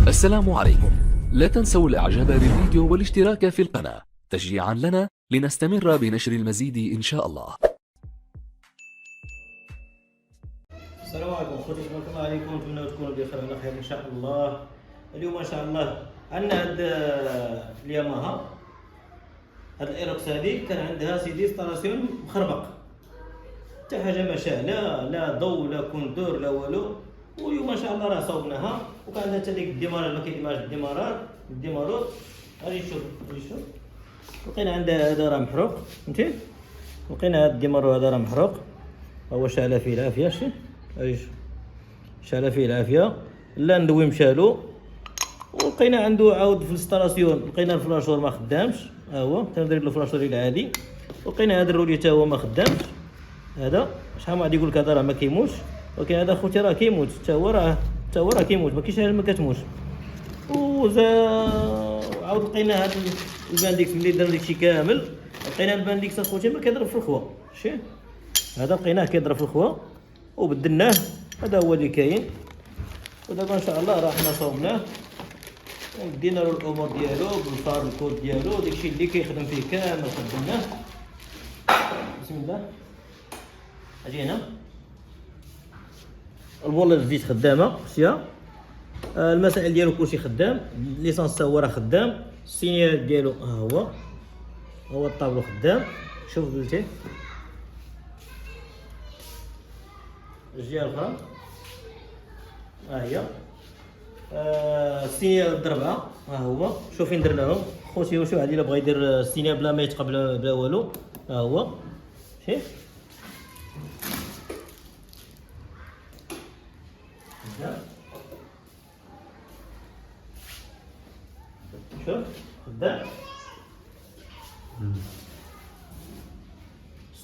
السلام عليكم. لا تنسوا الاعجاب بالفيديو والاشتراك في القناة تشجيعا لنا لنستمر بنشر المزيد ان شاء الله. السلام عليكم خوتي، تبارك الله عليكم، نتمنى تكونوا بخير وعلى خير ان شاء الله. اليوم ان شاء الله عندنا هاد الياماها، هاد الايروكس هادي كان عندها سيدي ستاراسيون مخربق، حتى حاجه ما شاعله، لا ضوء لا كونتور لا والو. واليوم ان شاء الله راه صوبناها، وكان عندها حتى ديك الديمارات ما كيديماش الديماروت. غادي شوف لقينا عندها هذا راه محروق، فهمتي؟ لقينا هاد الديمارو هذا راه محروق، هو شعل فيه العافيه. شتي شعل فيه العافيه، لا ندوي مشالو. ولقينا عنده عاود في الانستالاسيون، لقينا الفلاشور ما خدامش، ها هو تندير له الفلاشور العادي. لقينا هذا الرولي حتى هو ما خدامش. هذا شحال واحد يقول لك هذا راه ما كيموتش، ولكن هذا خوتي راه كيموت، حتى هو راه كيموت، ما كاينش حاجه ما كتموتش. عاود لقينا هذا البانديكس ملي درنا داكشي كامل، لقينا البانديكس اخوتي ما كيضرب في الخوا. شتي هذا لقيناه كيضرب في الخوا وبدلناه، هذا هو اللي كاين. ودابا ان شاء الله راه حنا صوبناه ودينا له الامور ديالو بالفار الكود ديالو، داكشي اللي كيخدم فيه كامل خدمناه. بسم الله. اجي هنا البولة جديد خدامه، شتيها؟ المسائل ديالو كلشي خدام، ليسانس حتى هو راه خدام، السينيال ديالو ها هو الطابلو خدام. شوف قلتي الجهه الاخرى ها هي، السينيال ضربها ها هو. شوف فين درناهم خوتي، واش واحد الا بغى يدير السينيال بلا ما يتقبل بلا والو، ها هو شوف شوف خدام.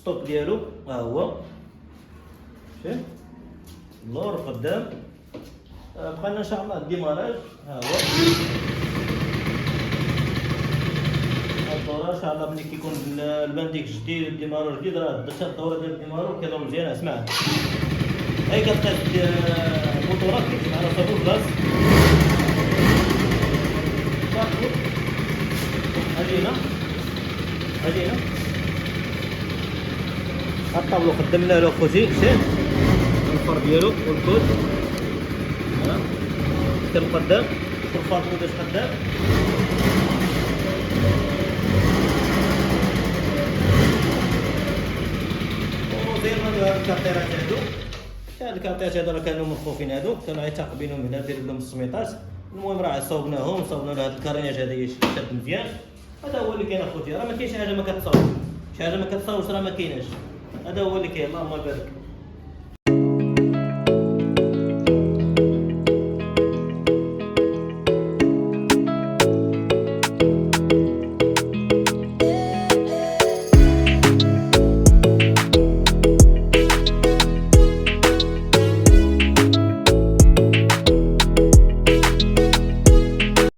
ستوب ديالو ها هو، شوف اللور قدام. بقى لنا ان شاء الله الديماراج ها هو. الدوره ان شاء الله ملي كيكون البانديك جديد الديمارو جديد، راه درت الدوره ديال الديمارو كيدور مزيان. اسمع هاي كتقاد الموتورات كيجمع راسها بالغاز. اجينا الطابلو خدمنا له خوتي، شتي الفار ديالو والكود ها حتى القدام. شوف الفار كوداش خدام. وديرنا له هاد الكارطيرات هادو، هاد الكارطيرات هادو راه كانوا مخوفين، هادو كانوا غيتعقبينهم هنا دير لهم السميطات. المهم راه صوبناهم، صوبنا له هاد الكاريناج هذا يشد مزيان. هذا هو اللي كاين اخوتي، راه ما كاينش حاجه ما كتصاوبش، شي حاجه ما كتصاوبش راه ما كايناش. هذا هو اللي كاين، اللهم بارك.